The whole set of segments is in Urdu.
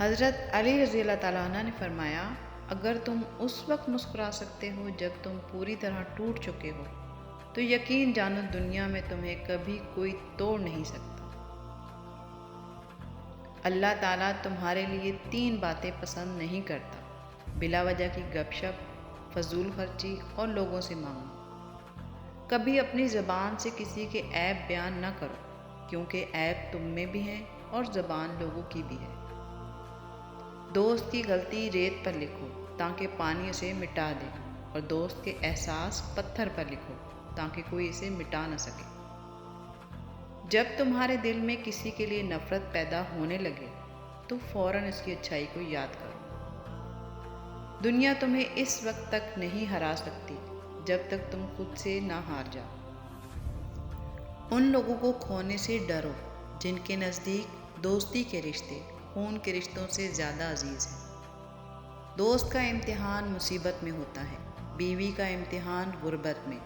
حضرت علی رضی اللہ تعالیٰ عنہ نے فرمایا، اگر تم اس وقت مسکرا سکتے ہو جب تم پوری طرح ٹوٹ چکے ہو تو یقین جانو دنیا میں تمہیں کبھی کوئی توڑ نہیں سکتا۔ اللہ تعالیٰ تمہارے لیے 3 باتیں پسند نہیں کرتا: بلا وجہ کی گپ شپ، فضول خرچی اور لوگوں سے مانگنا۔ کبھی اپنی زبان سے کسی کے عیب بیان نہ کرو، کیونکہ عیب تم میں بھی ہیں اور زبان لوگوں کی بھی ہے۔ دوست کی غلطی ریت پر لکھو تاکہ پانی اسے مٹا دے، اور دوست کے احساس پتھر پر لکھو تاکہ کوئی اسے مٹا نہ سکے۔ جب تمہارے دل میں کسی کے لیے نفرت پیدا ہونے لگے تو فوراً اس کی اچھائی کو یاد کرو۔ دنیا تمہیں اس وقت تک نہیں ہرا سکتی جب تک تم خود سے نہ ہار جاؤ۔ ان لوگوں کو کھونے سے ڈرو جن کے نزدیک دوستی کے رشتے خون کے رشتوں سے زیادہ عزیز ہیں۔ دوست کا امتحان مصیبت میں ہوتا ہے، بیوی کا امتحان غربت میں،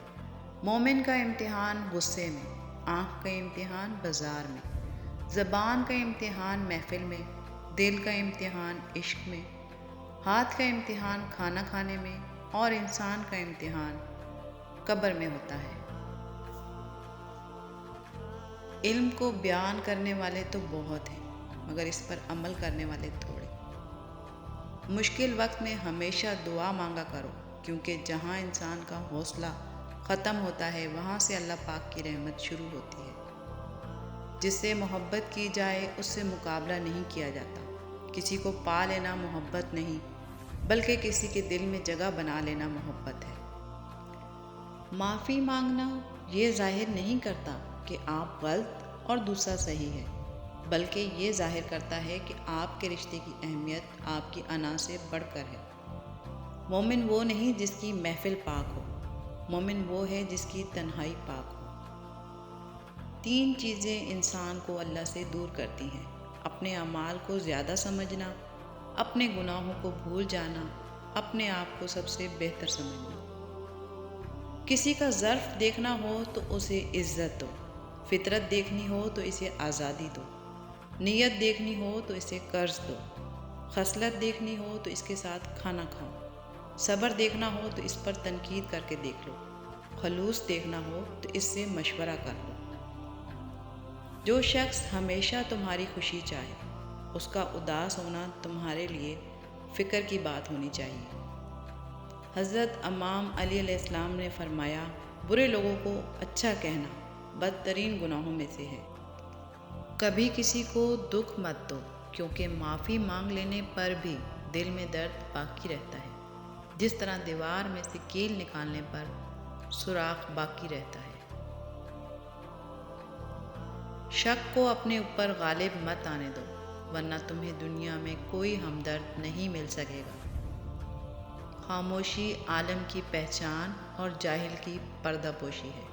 مومن کا امتحان غصے میں، آنکھ کا امتحان بازار میں، زبان کا امتحان محفل میں، دل کا امتحان عشق میں، ہاتھ کا امتحان کھانا کھانے میں، اور انسان کا امتحان قبر میں ہوتا ہے۔ علم کو بیان کرنے والے تو بہت ہیں، مگر اس پر عمل کرنے والے تھوڑے۔ مشکل وقت میں ہمیشہ دعا مانگا کرو، کیونکہ جہاں انسان کا حوصلہ ختم ہوتا ہے وہاں سے اللہ پاک کی رحمت شروع ہوتی ہے۔ جس سے محبت کی جائے اس سے مقابلہ نہیں کیا جاتا۔ کسی کو پا لینا محبت نہیں، بلکہ کسی کے دل میں جگہ بنا لینا محبت ہے۔ معافی مانگنا یہ ظاہر نہیں کرتا کہ آپ غلط اور دوسرا صحیح ہے، بلکہ یہ ظاہر کرتا ہے کہ آپ کے رشتے کی اہمیت آپ کی انا سے بڑھ کر ہے۔ مومن وہ نہیں جس کی محفل پاک ہو، مومن وہ ہے جس کی تنہائی پاک ہو۔ 3 چیزیں انسان کو اللہ سے دور کرتی ہیں: اپنے اعمال کو زیادہ سمجھنا، اپنے گناہوں کو بھول جانا، اپنے آپ کو سب سے بہتر سمجھنا۔ کسی کا ظرف دیکھنا ہو تو اسے عزت دو، فطرت دیکھنی ہو تو اسے آزادی دو، نیت دیکھنی ہو تو اسے قرض دو، خصلت دیکھنی ہو تو اس کے ساتھ کھانا کھاؤ، صبر دیکھنا ہو تو اس پر تنقید کر کے دیکھ لو، خلوص دیکھنا ہو تو اس سے مشورہ کر لو۔ جو شخص ہمیشہ تمہاری خوشی چاہے، اس کا اداس ہونا تمہارے لیے فکر کی بات ہونی چاہیے۔ حضرت امام علی علیہ السلام نے فرمایا، برے لوگوں کو اچھا کہنا بدترین گناہوں میں سے ہے۔ کبھی کسی کو دکھ مت دو، کیونکہ معافی مانگ لینے پر بھی دل میں درد باقی رہتا ہے، جس طرح دیوار میں سے کیل نکالنے پر سوراخ باقی رہتا ہے۔ شک کو اپنے اوپر غالب مت آنے دو، ورنہ تمہیں دنیا میں کوئی ہمدرد نہیں مل سکے گا۔ خاموشی عالم کی پہچان اور جاہل کی پردہ پوشی ہے۔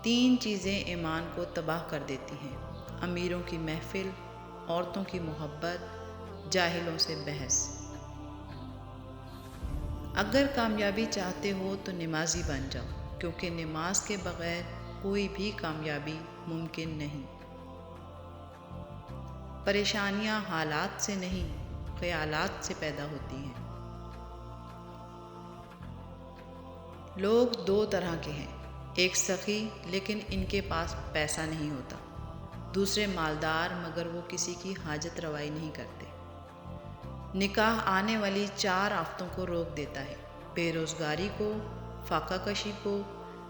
3 چیزیں ایمان کو تباہ کر دیتی ہیں: امیروں کی محفل، عورتوں کی محبت، جاہلوں سے بحث۔ اگر کامیابی چاہتے ہو تو نمازی بن جاؤ، کیونکہ نماز کے بغیر کوئی بھی کامیابی ممکن نہیں۔ پریشانیاں حالات سے نہیں، خیالات سے پیدا ہوتی ہیں۔ لوگ 2 طرح کے ہیں: ایک سخی لیکن ان کے پاس پیسہ نہیں ہوتا، دوسرے مالدار مگر وہ کسی کی حاجت روائی نہیں کرتے۔ نکاح آنے والی 4 آفتوں کو روک دیتا ہے: بے روزگاری کو، فاقہ کشی کو،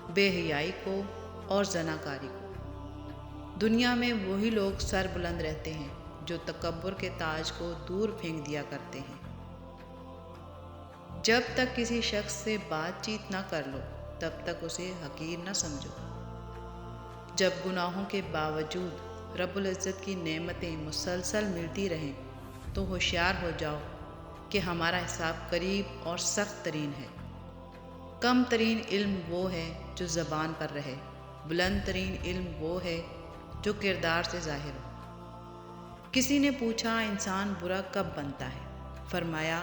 بے حیائی کو اور زناکاری کو۔ دنیا میں وہی لوگ سر بلند رہتے ہیں جو تکبر کے تاج کو دور پھینک دیا کرتے ہیں۔ جب تک کسی شخص سے بات چیت نہ کر لو تب تک اسے حقیر نہ سمجھو۔ جب گناہوں کے باوجود رب العزت کی نعمتیں مسلسل ملتی رہیں تو ہوشیار ہو جاؤ کہ ہمارا حساب قریب اور سخت ترین ہے۔ کم ترین علم وہ ہے جو زبان پر رہے، بلند ترین علم وہ ہے جو کردار سے ظاہر ہو۔ کسی نے پوچھا، انسان برا کب بنتا ہے؟ فرمایا،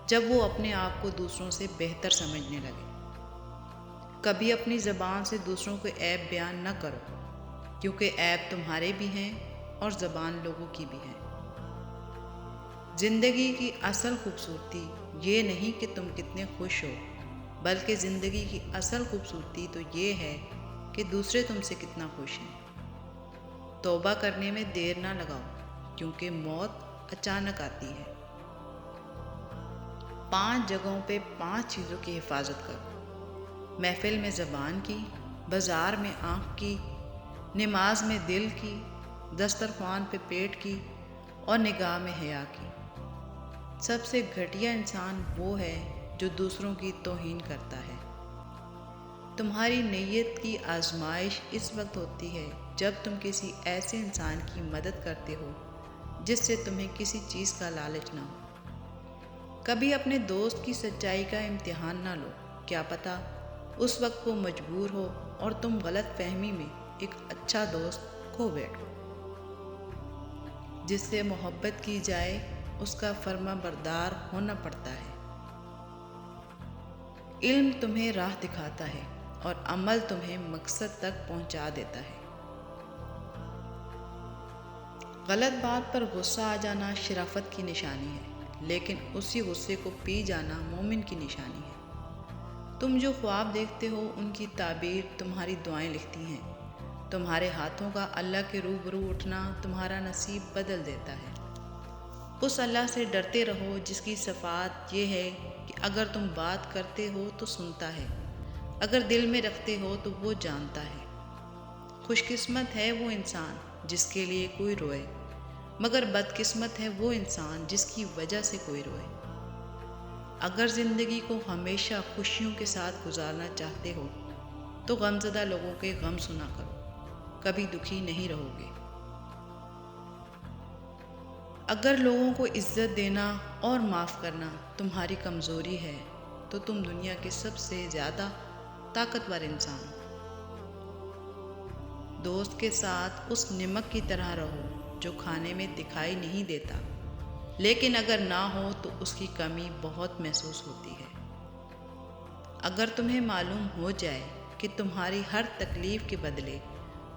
جب وہ اپنے آپ کو دوسروں سے بہتر سمجھنے لگے۔ کبھی اپنی زبان سے دوسروں کو عیب بیان نہ کرو، کیونکہ عیب تمہارے بھی ہیں اور زبان لوگوں کی بھی ہے۔ زندگی کی اصل خوبصورتی یہ نہیں کہ تم کتنے خوش ہو، بلکہ زندگی کی اصل خوبصورتی تو یہ ہے کہ دوسرے تم سے کتنا خوش ہیں۔ توبہ کرنے میں دیر نہ لگاؤ، کیونکہ موت اچانک آتی ہے۔ 5 جگہوں پہ 5 چیزوں کی حفاظت کرو: محفل میں زبان کی، بازار میں آنکھ کی، نماز میں دل کی، دسترخوان پہ پیٹ کی اور نگاہ میں حیا کی۔ سب سے گھٹیا انسان وہ ہے جو دوسروں کی توہین کرتا ہے۔ تمہاری نیت کی آزمائش اس وقت ہوتی ہے جب تم کسی ایسے انسان کی مدد کرتے ہو جس سے تمہیں کسی چیز کا لالچ نہ ہو۔ کبھی اپنے دوست کی سچائی کا امتحان نہ لو، کیا پتہ اس وقت وہ مجبور ہو اور تم غلط فہمی میں ایک اچھا دوست کھو بیٹھو۔ جس سے محبت کی جائے اس کا فرما بردار ہونا پڑتا ہے۔ علم تمہیں راہ دکھاتا ہے اور عمل تمہیں مقصد تک پہنچا دیتا ہے۔ غلط بات پر غصہ آ جانا شرافت کی نشانی ہے، لیکن اسی غصے کو پی جانا مومن کی نشانی ہے۔ تم جو خواب دیکھتے ہو ان کی تعبیر تمہاری دعائیں لکھتی ہیں۔ تمہارے ہاتھوں کا اللہ کے روبرو اٹھنا تمہارا نصیب بدل دیتا ہے۔ اس اللہ سے ڈرتے رہو جس کی صفات یہ ہے کہ اگر تم بات کرتے ہو تو سنتا ہے، اگر دل میں رکھتے ہو تو وہ جانتا ہے۔ خوش قسمت ہے وہ انسان جس کے لیے کوئی روئے، مگر بد قسمت ہے وہ انسان جس کی وجہ سے کوئی روئے۔ اگر زندگی کو ہمیشہ خوشیوں کے ساتھ گزارنا چاہتے ہو تو غمزدہ لوگوں کے غم سنا کرو، کبھی دکھی نہیں رہو گے۔ اگر لوگوں کو عزت دینا اور معاف کرنا تمہاری کمزوری ہے تو تم دنیا کے سب سے زیادہ طاقتور انسان ہو۔ دوست کے ساتھ اس نمک کی طرح رہو جو کھانے میں دکھائی نہیں دیتا، لیکن اگر نہ ہو تو اس کی کمی بہت محسوس ہوتی ہے۔ اگر تمہیں معلوم ہو جائے کہ تمہاری ہر تکلیف کے بدلے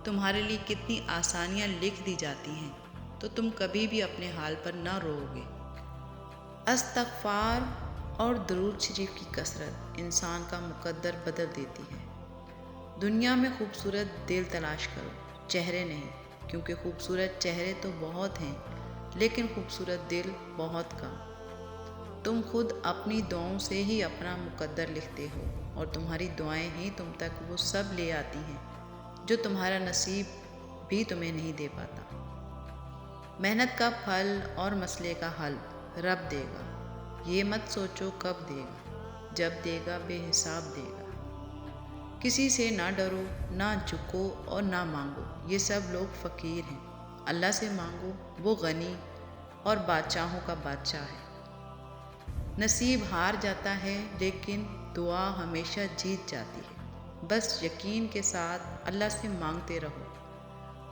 تمہارے لیے کتنی آسانیاں لکھ دی جاتی ہیں تو تم کبھی بھی اپنے حال پر نہ رو گے۔ استغفار اور درود شریف کی کثرت انسان کا مقدر بدل دیتی ہے۔ دنیا میں خوبصورت دل تلاش کرو، چہرے نہیں، کیونکہ خوبصورت چہرے تو بہت ہیں لیکن خوبصورت دل بہت کم۔ تم خود اپنی دعاؤں سے ہی اپنا مقدر لکھتے ہو اور تمہاری دعائیں ہی تم تک وہ سب لے آتی ہیں جو تمہارا نصیب بھی تمہیں نہیں دے پاتا۔ محنت کا پھل اور مسئلے کا حل رب دے گا، یہ مت سوچو کب دے گا، جب دے گا بے حساب دے گا۔ کسی سے نہ ڈرو، نہ جھکو اور نہ مانگو، یہ سب لوگ فقیر ہیں۔ اللہ سے مانگو، وہ غنی اور بادشاہوں کا بادشاہ ہے۔ نصیب ہار جاتا ہے لیکن دعا ہمیشہ جیت جاتی ہے۔ بس یقین کے ساتھ اللہ سے مانگتے رہو،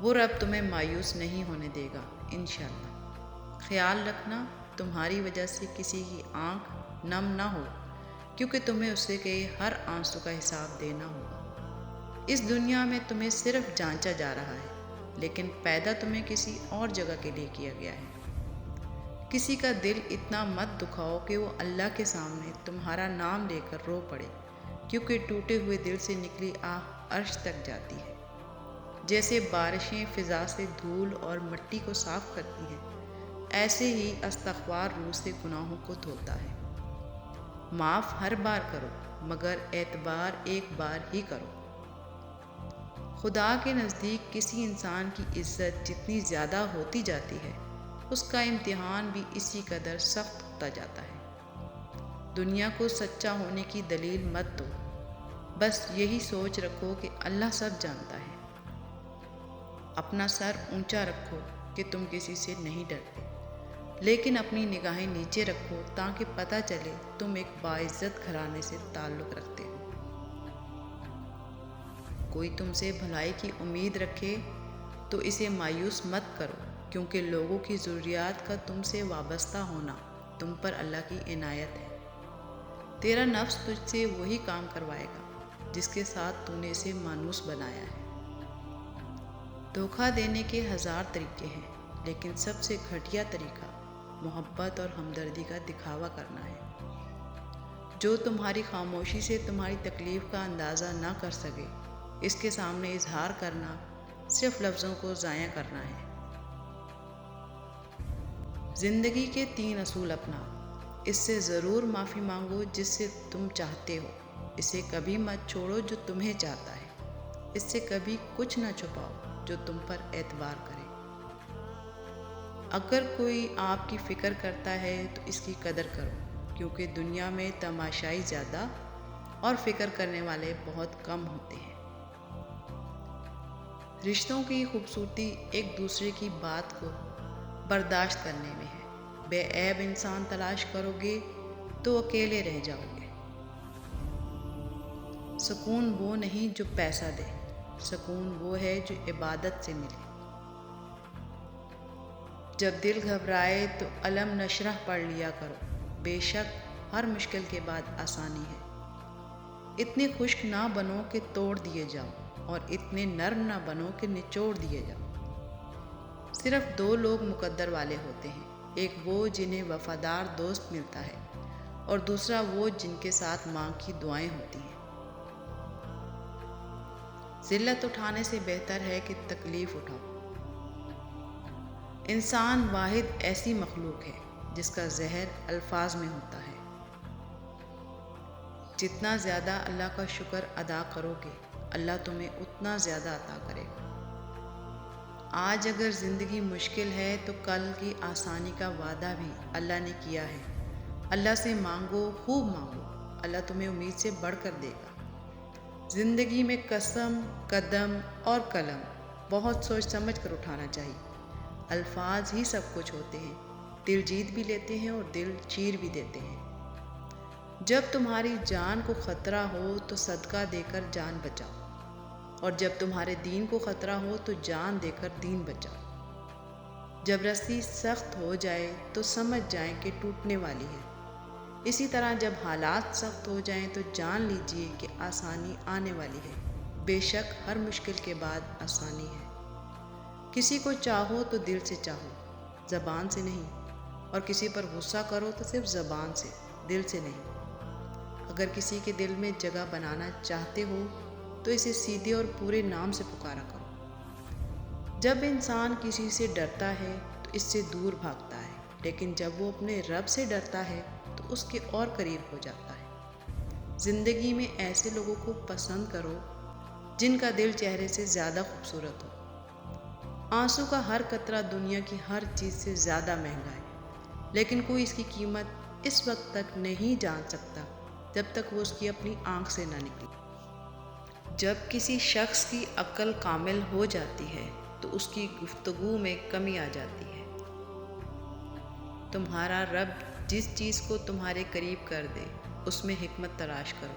وہ رب تمہیں مایوس نہیں ہونے دے گا انشاءاللہ۔ خیال رکھنا تمہاری وجہ سے کسی کی آنکھ نم نہ ہو، کیونکہ تمہیں اسے کے ہر آنسو کا حساب دینا ہوگا۔ اس دنیا میں تمہیں صرف جانچا جا رہا ہے، لیکن پیدا تمہیں کسی اور جگہ کے لیے کیا گیا ہے۔ کسی کا دل اتنا مت دکھاؤ کہ وہ اللہ کے سامنے تمہارا نام لے کر رو پڑے، کیونکہ ٹوٹے ہوئے دل سے نکلی آہ عرش تک جاتی ہے۔ جیسے بارشیں فضا سے دھول اور مٹی کو صاف کرتی ہیں، ایسے ہی استغفار روح سے گناہوں کو دھوتا ہے۔ معاف ہر بار کرو، مگر اعتبار ایک بار ہی کرو۔ خدا کے نزدیک کسی انسان کی عزت جتنی زیادہ ہوتی جاتی ہے، اس کا امتحان بھی اسی قدر سخت ہوتا جاتا ہے۔ دنیا کو سچا ہونے کی دلیل مت دو، بس یہی سوچ رکھو کہ اللہ سب جانتا ہے۔ اپنا سر اونچا رکھو کہ تم کسی سے نہیں ڈرتے، لیکن اپنی نگاہیں نیچے رکھو تاکہ پتہ چلے تم ایک باعزت گھرانے سے تعلق رکھتے ہو۔ کوئی تم سے بھلائی کی امید رکھے تو اسے مایوس مت کرو، کیونکہ لوگوں کی ضروریات کا تم سے وابستہ ہونا تم پر اللہ کی عنایت ہے۔ تیرا نفس تجھ سے وہی کام کروائے گا جس کے ساتھ تو نے اسے مانوس بنایا ہے۔ دھوکہ دینے کے 1000 طریقے ہیں، لیکن سب سے گھٹیا طریقہ محبت اور ہمدردی کا دکھاوا کرنا ہے۔ جو تمہاری خاموشی سے تمہاری تکلیف کا اندازہ نہ کر سکے، اس کے سامنے اظہار کرنا صرف لفظوں کو ضائع کرنا ہے۔ زندگی کے 3 اصول اپناؤ۔ اس سے ضرور معافی مانگو جس سے تم چاہتے ہو، اسے کبھی مت چھوڑو جو تمہیں چاہتا ہے، اس سے کبھی کچھ نہ چھپاؤ جو تم پر اعتبار کرے۔ اگر کوئی آپ کی فکر کرتا ہے تو اس کی قدر کرو، کیونکہ دنیا میں تماشائی زیادہ اور فکر کرنے والے بہت کم ہوتے ہیں۔ رشتوں کی خوبصورتی ایک دوسرے کی بات کو برداشت کرنے میں ہے۔ بے عیب انسان تلاش کرو گے تو اکیلے رہ جاؤ گے۔ سکون وہ نہیں جو پیسہ دے، سکون وہ ہے جو عبادت سے ملے۔ جب دل گھبرائے تو الم نشرح پڑھ لیا کرو، بے شک ہر مشکل کے بعد آسانی ہے۔ اتنے خشک نہ بنو کہ توڑ دیے جاؤ، اور اتنے نرم نہ بنو کہ نچوڑ دیے جاؤ۔ صرف 2 لوگ مقدر والے ہوتے ہیں، ایک وہ جنہیں وفادار دوست ملتا ہے، اور دوسرا وہ جن کے ساتھ ماں کی دعائیں ہوتی ہیں۔ ذلت اٹھانے سے بہتر ہے کہ تکلیف اٹھاؤ۔ انسان واحد ایسی مخلوق ہے جس کا زہر الفاظ میں ہوتا ہے۔ جتنا زیادہ اللہ کا شکر ادا کرو گے، اللہ تمہیں اتنا زیادہ عطا کرے گا۔ آج اگر زندگی مشکل ہے تو کل کی آسانی کا وعدہ بھی اللہ نے کیا ہے۔ اللہ سے مانگو، خوب مانگو، اللہ تمہیں امید سے بڑھ کر دے گا۔ زندگی میں قسم، قدم اور قلم بہت سوچ سمجھ کر اٹھانا چاہیے۔ الفاظ ہی سب کچھ ہوتے ہیں، دل جیت بھی لیتے ہیں اور دل چیر بھی دیتے ہیں۔ جب تمہاری جان کو خطرہ ہو تو صدقہ دے کر جان بچاؤ، اور جب تمہارے دین کو خطرہ ہو تو جان دے کر دین بچاؤ۔ جب رسی سخت ہو جائے تو سمجھ جائیں کہ ٹوٹنے والی ہے، اسی طرح جب حالات سخت ہو جائیں تو جان لیجئے کہ آسانی آنے والی ہے۔ بے شک ہر مشکل کے بعد آسانی ہے۔ کسی کو چاہو تو دل سے چاہو، زبان سے نہیں، اور کسی پر غصہ کرو تو صرف زبان سے، دل سے نہیں۔ اگر کسی کے دل میں جگہ بنانا چاہتے ہو تو اسے سیدھے اور پورے نام سے پکارا کرو۔ جب انسان کسی سے ڈرتا ہے تو اس سے دور بھاگتا ہے، لیکن جب وہ اپنے رب سے ڈرتا ہے تو اس کے اور قریب ہو جاتا ہے۔ زندگی میں ایسے لوگوں کو پسند کرو جن کا دل چہرے سے زیادہ خوبصورت ہو۔ آنسو کا ہر قطرہ دنیا کی ہر چیز سے زیادہ مہنگا ہے، لیکن کوئی اس کی قیمت اس وقت تک نہیں جان سکتا جب تک وہ اس کی اپنی آنکھ سے نہ نکلے۔ جب کسی شخص کی عقل کامل ہو جاتی ہے تو اس کی گفتگو میں کمی آ جاتی ہے۔ تمہارا رب جس چیز کو تمہارے قریب کر دے اس میں حکمت تلاش کرو،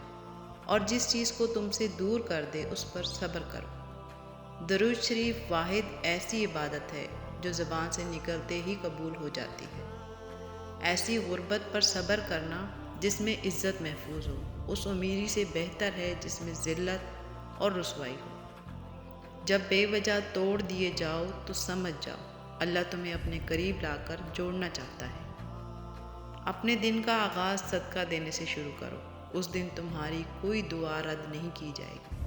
اور جس چیز کو تم سے دور کر دے اس پر صبر کرو۔ درود شریف واحد ایسی عبادت ہے جو زبان سے نکلتے ہی قبول ہو جاتی ہے۔ ایسی غربت پر صبر کرنا جس میں عزت محفوظ ہو، اس امیری سے بہتر ہے جس میں ذلت اور رسوائی ہو۔ جب بے وجہ توڑ دیے جاؤ تو سمجھ جاؤ اللہ تمہیں اپنے قریب لا کر جوڑنا چاہتا ہے۔ اپنے دن کا آغاز صدقہ دینے سے شروع کرو، اس دن تمہاری کوئی دعا رد نہیں کی جائے گی۔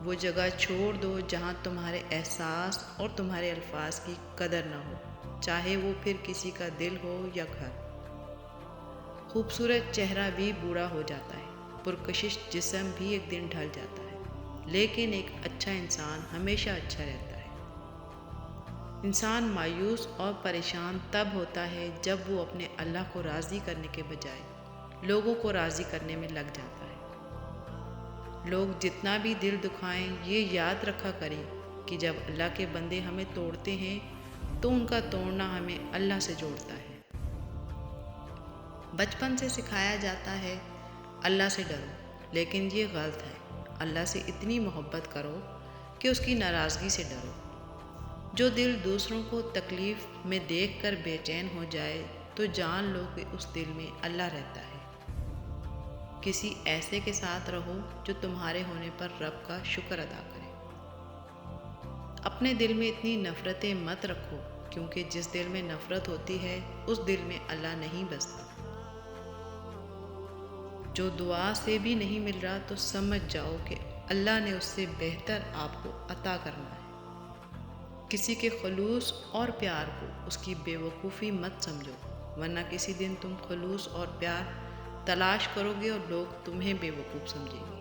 وہ جگہ چھوڑ دو جہاں تمہارے احساس اور تمہارے الفاظ کی قدر نہ ہو، چاہے وہ پھر کسی کا دل ہو یا گھر۔ خوبصورت چہرہ بھی بوڑھا ہو جاتا ہے، پرکشش جسم بھی ایک دن ڈھل جاتا ہے، لیکن ایک اچھا انسان ہمیشہ اچھا رہتا ہے۔ انسان مایوس اور پریشان تب ہوتا ہے جب وہ اپنے اللہ کو راضی کرنے کے بجائے لوگوں کو راضی کرنے میں لگ جاتا ہے۔ لوگ جتنا بھی دل دکھائیں، یہ یاد رکھا کریں کہ جب اللہ کے بندے ہمیں توڑتے ہیں تو ان کا توڑنا ہمیں اللہ سے جوڑتا ہے۔ بچپن سے سکھایا جاتا ہے اللہ سے ڈرو، لیکن یہ غلط ہے۔ اللہ سے اتنی محبت کرو کہ اس کی ناراضگی سے ڈرو۔ جو دل دوسروں کو تکلیف میں دیکھ کر بے چین ہو جائے تو جان لو کہ اس دل میں اللہ رہتا ہے۔ کسی ایسے کے ساتھ رہو جو تمہارے ہونے پر رب کا شکر ادا کرے۔ اپنے دل میں اتنی نفرتیں مت رکھو، کیونکہ جس دل میں نفرت ہوتی ہے اس دل میں اللہ نہیں بستا۔ جو دعا سے بھی نہیں مل رہا تو سمجھ جاؤ کہ اللہ نے اس سے بہتر آپ کو عطا کرنا ہے۔ کسی کے خلوص اور پیار کو اس کی بے وقوفی مت سمجھو، ورنہ کسی دن تم خلوص اور پیار تلاش کرو گے اور لوگ تمہیں بے وقوف سمجھیں گے۔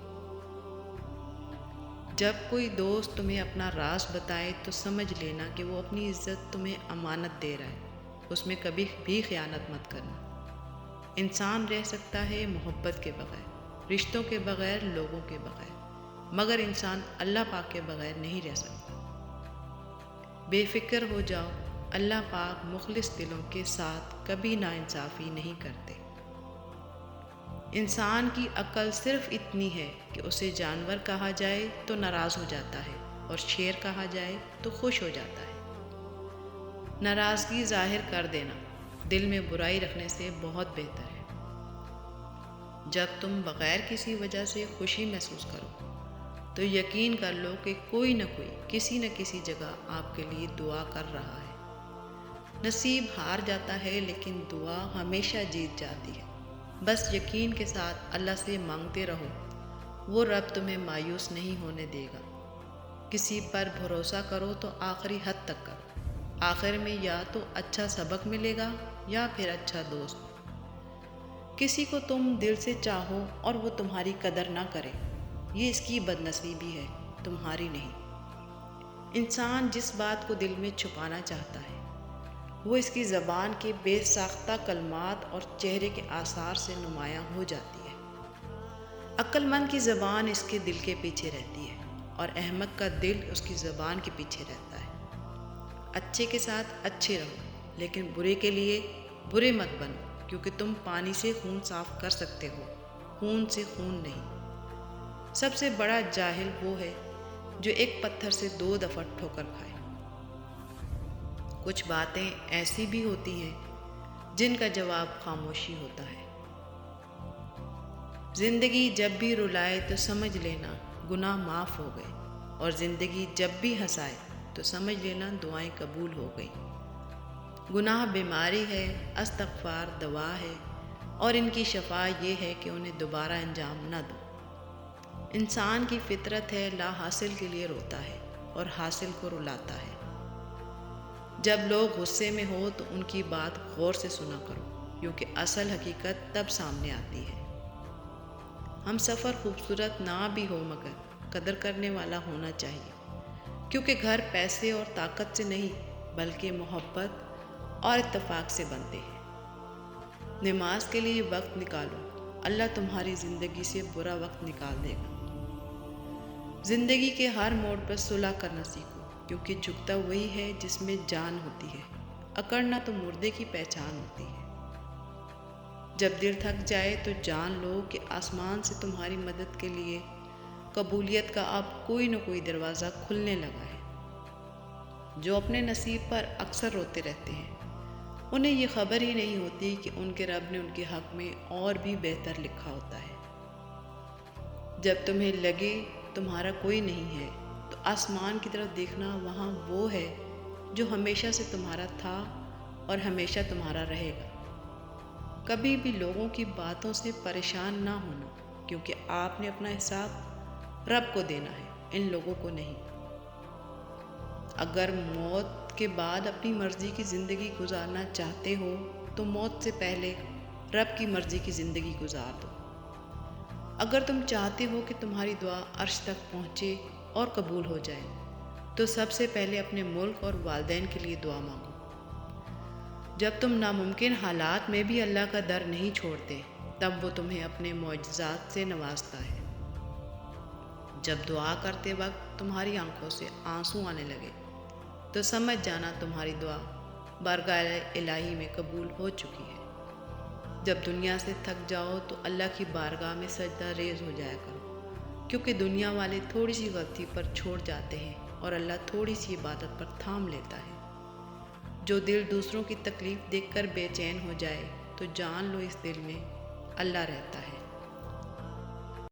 جب کوئی دوست تمہیں اپنا راز بتائے تو سمجھ لینا کہ وہ اپنی عزت تمہیں امانت دے رہا ہے، اس میں کبھی بھی خیانت مت کرنا۔ انسان رہ سکتا ہے محبت کے بغیر، رشتوں کے بغیر، لوگوں کے بغیر، مگر انسان اللہ پاک کے بغیر نہیں رہ سکتا۔ بے فکر ہو جاؤ، اللہ پاک مخلص دلوں کے ساتھ کبھی ناانصافی نہیں کرتے۔ انسان کی عقل صرف اتنی ہے کہ اسے جانور کہا جائے تو ناراض ہو جاتا ہے اور شیر کہا جائے تو خوش ہو جاتا ہے۔ ناراضگی ظاہر کر دینا دل میں برائی رکھنے سے بہت بہتر ہے۔ جب تم بغیر کسی وجہ سے خوشی محسوس کرو تو یقین کر لو کہ کوئی نہ کوئی کسی نہ کسی جگہ آپ کے لیے دعا کر رہا ہے۔ نصیب ہار جاتا ہے لیکن دعا ہمیشہ جیت جاتی ہے۔ بس یقین کے ساتھ اللہ سے مانگتے رہو، وہ رب تمہیں مایوس نہیں ہونے دے گا۔ کسی پر بھروسہ کرو تو آخری حد تک کرو، آخر میں یا تو اچھا سبق ملے گا یا پھر اچھا دوست۔ کسی کو تم دل سے چاہو اور وہ تمہاری قدر نہ کرے، یہ اس کی بدنصیبی ہے، تمہاری نہیں۔ انسان جس بات کو دل میں چھپانا چاہتا ہے وہ اس کی زبان کے بے ساختہ کلمات اور چہرے کے آثار سے نمایاں ہو جاتی ہے۔ عقل مند کی زبان اس کے دل کے پیچھے رہتی ہے اور احمق کا دل اس کی زبان کے پیچھے رہتا ہے۔ اچھے کے ساتھ اچھے رہو لیکن برے کے لیے برے مت بنو، کیونکہ تم پانی سے خون صاف کر سکتے ہو، خون سے خون نہیں۔ سب سے بڑا جاہل وہ ہے جو ایک پتھر سے 2 دفعہ ٹھوکر کھائے۔ کچھ باتیں ایسی بھی ہوتی ہیں جن کا جواب خاموشی ہوتا ہے۔ زندگی جب بھی رلائے تو سمجھ لینا گناہ معاف ہو گئے، اور زندگی جب بھی ہنسائے تو سمجھ لینا دعائیں قبول ہو گئی۔ گناہ بیماری ہے، استغفار دوا ہے، اور ان کی شفا یہ ہے کہ انہیں دوبارہ انجام نہ دو۔ انسان کی فطرت ہے لا حاصل کے لیے روتا ہے اور حاصل کو رلاتا ہے۔ جب لوگ غصے میں ہو تو ان کی بات غور سے سنا کرو، کیونکہ اصل حقیقت تب سامنے آتی ہے۔ ہم سفر خوبصورت نہ بھی ہو مگر قدر کرنے والا ہونا چاہیے، کیونکہ گھر پیسے اور طاقت سے نہیں بلکہ محبت اور اتفاق سے بنتے ہیں۔ نماز کے لیے وقت نکالو، اللہ تمہاری زندگی سے برا وقت نکال دے گا۔ زندگی کے ہر موڑ پر صلح کرنا سیکھو، کیونکہ جھکتا وہی ہے جس میں جان ہوتی ہے، اکڑنا تو مردے کی پہچان ہوتی ہے۔ جب دل تھک جائے تو جان لو کہ آسمان سے تمہاری مدد کے لیے قبولیت کا اب کوئی نہ کوئی دروازہ کھلنے لگا ہے۔ جو اپنے نصیب پر اکثر روتے رہتے ہیں انہیں یہ خبر ہی نہیں ہوتی کہ ان کے رب نے ان کے حق میں اور بھی بہتر لکھا ہوتا ہے۔ جب تمہیں لگے تمہارا کوئی نہیں ہے تو آسمان کی طرف دیکھنا، وہاں وہ ہے جو ہمیشہ سے تمہارا تھا اور ہمیشہ تمہارا رہے گا۔ کبھی بھی لوگوں کی باتوں سے پریشان نہ ہونا، کیونکہ آپ نے اپنا حساب رب کو دینا ہے، ان لوگوں کو نہیں۔ اگر موت کے بعد اپنی مرضی کی زندگی گزارنا چاہتے ہو تو موت سے پہلے رب کی مرضی کی زندگی گزار دو۔ اگر تم چاہتے ہو کہ تمہاری دعا عرش تک پہنچے اور قبول ہو جائے تو سب سے پہلے اپنے ملک اور والدین کے لیے دعا مانگو۔ جب تم ناممکن حالات میں بھی اللہ کا در نہیں چھوڑتے تب وہ تمہیں اپنے معجزات سے نوازتا ہے۔ جب دعا کرتے وقت تمہاری آنکھوں سے آنسو آنے لگے تو سمجھ جانا تمہاری دعا بارگاہ الہی میں قبول ہو چکی ہے۔ جب دنیا سے تھک جاؤ تو اللہ کی بارگاہ میں سجدہ ریز ہو جایا کرو، کیونکہ دنیا والے تھوڑی سی غلطی پر چھوڑ جاتے ہیں اور اللہ تھوڑی سی عبادت پر تھام لیتا ہے۔ جو دل دوسروں کی تکلیف دیکھ کر بے چین ہو جائے تو جان لو اس دل میں اللہ رہتا ہے۔